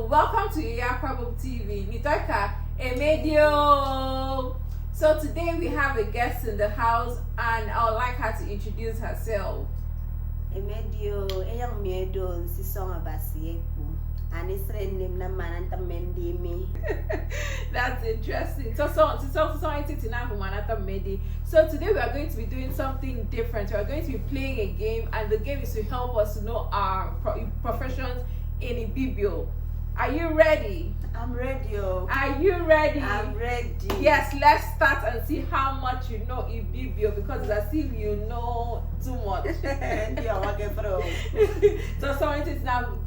Welcome to Akwa TV. Nitoka Emedio. So today we have a guest in the house, and I would like her to introduce herself. Emedio, eyang miedo si songa basieku. Anisre name na mananta mendimi. That's interesting. So today we are going to be doing something different. We are going to be playing a game, and the game is to help us to know our professions in Ibibio. Are you ready? I'm ready. Are you ready? I'm ready. Yes, let's start and see how much you know Ibibio, because it's as if you know too much. So someone is now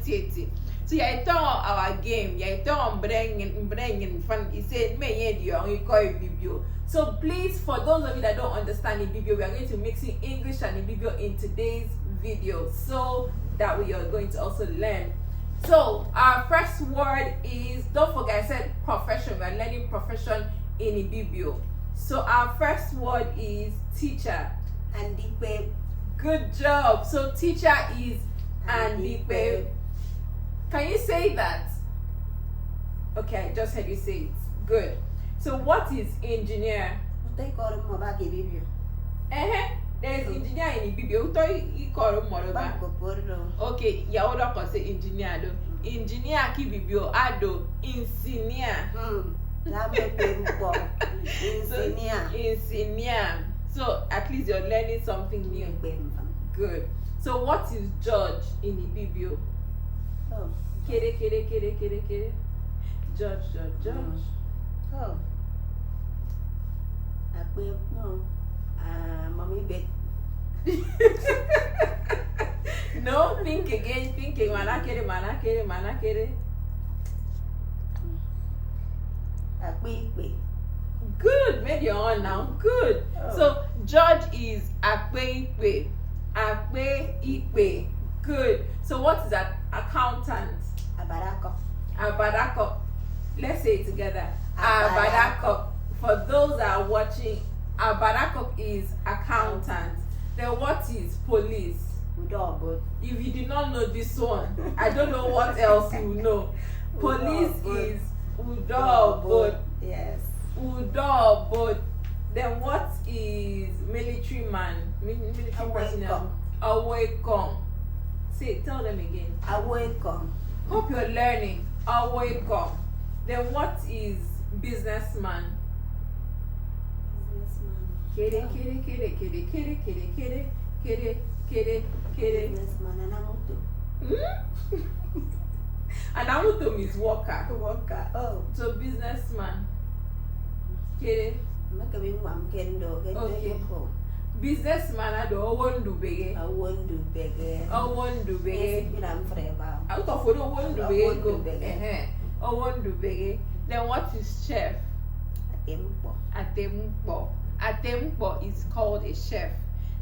TV. So yeah, it's our game. Yeah, it's bringing fun. He said, "Me you call Ibibio." So please, for those of you that don't understand Ibibio, we are going to mix in English and Ibibio in today's video, so that we are going to also learn. So our first word is, don't forget I said profession. We are learning profession in Ibibio. So our first word is teacher. Andipe. Good job. So teacher is Andipe. Can you say that? Okay, I just heard you say it. Good. So what is engineer? They call him about Ibibio. There is engineer in Ibibio. You call him Moroba. Okay, ya oda can say engineer do. Engineer ki Ibibio ado engineer. Engineer. So at least you're learning something new. Good. So what is judge in Ibibio? Oh. Kere. Judge. Oh. No. Mommy bet. No, think again. Manakere. Good, made your own now. Good. Oh. So judge is Akwe. Good. So what is that? Accountant. Abadako. Let's say it together. Abadako. For those that are watching, Abadako is accountant. Then what is police? If you did not know this one, I don't know what else you know. Police is Udobot. Yes. Udobot. Then what is military man? Military personnel. Awaken. Say, tell them again. Awaken. Hope you're learning. Awaken. Then what is businessman? Kere. Businessman Anamuto. Anamuto means worker. Worker. Oh. So businessman. Kere. Okay. Businessman ado owondu bege. Owondu bege. Out of owondu bege. Owondu bege. Then what is chef? Atempo is called a chef.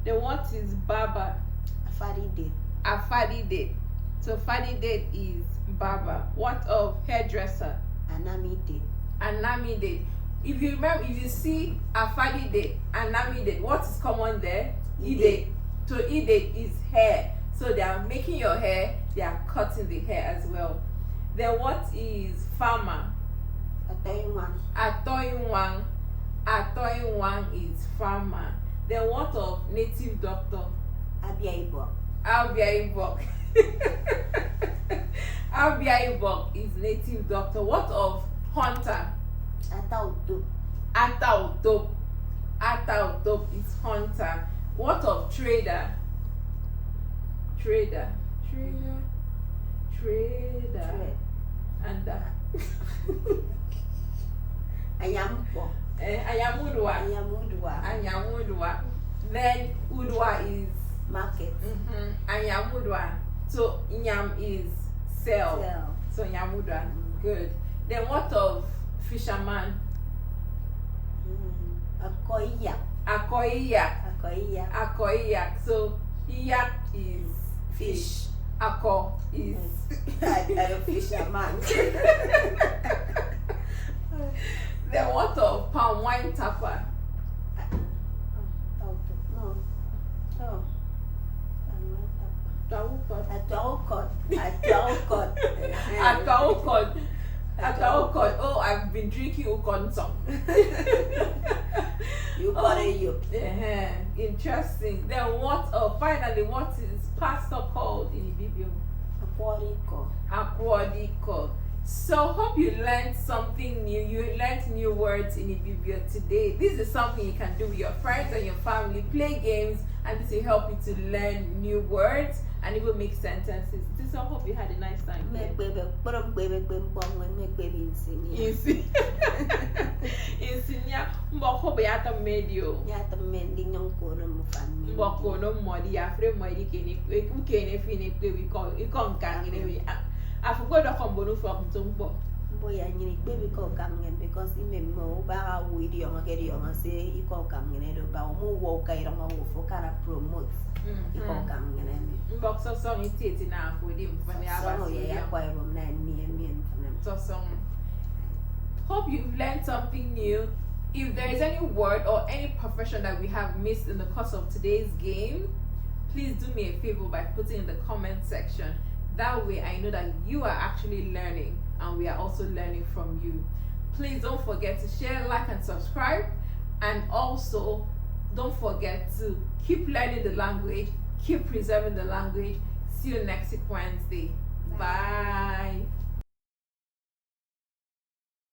Then what is barber? Afadide. So Fadide is barber. What of hairdresser? Anamide. If you remember, if you see Afadide, Anamide, what is common there? Ide. So Ide is hair. So they are making your hair, they are cutting the hair as well. Then what is farmer? Atoinwang is farmer. Then what of native doctor? Abiaibok. Abiaibok is native doctor. What of hunter? Atautop is hunter. What of trader? Trader. And Anyamudwa. Then Udwa is market. Anyamudwa. So Inyam is sell. So Nyamudwa. Good. Then what of fisherman? Akoiyak. So Iyak is fish. Ako is fisherman. Then what of palm wine tapper? No. Akwa. Akwa. Oh, I've been drinking ukon song. You got it, you. Interesting. Then what? Oh, finally, what is pastor called in Ibibio? Akwa. So hope you learned something new. You learned new words in Ibibio today. This is something you can do with your friends and your family. Play games, and this will help you to learn new words and it will make sentences. This I hope you had a nice time. Insinya mboko be ata medio. Yata mendi nyonkoro mufami. Mboko no modi afre modi kene fini kwe we kon kan we. Afugo do kombono for mtombo. Boya nyini baby ko kangen because imemo ba widi yonga kedi yonga say iko kangen do ba mo wo kai ronga wo fo kana promote iko kangen me box song ititi na afodi mfani aba so ya kwa rom na mi mfani song. Hope you've learned something new. If there is any word or any profession that we have missed in the course of today's game, please do me a favor by putting in the comment section. That way I know that you are actually learning and we are also learning from you. Please don't forget to share, like, and subscribe. And also, don't forget to keep learning the language, keep preserving the language. See you next week, Wednesday. Bye.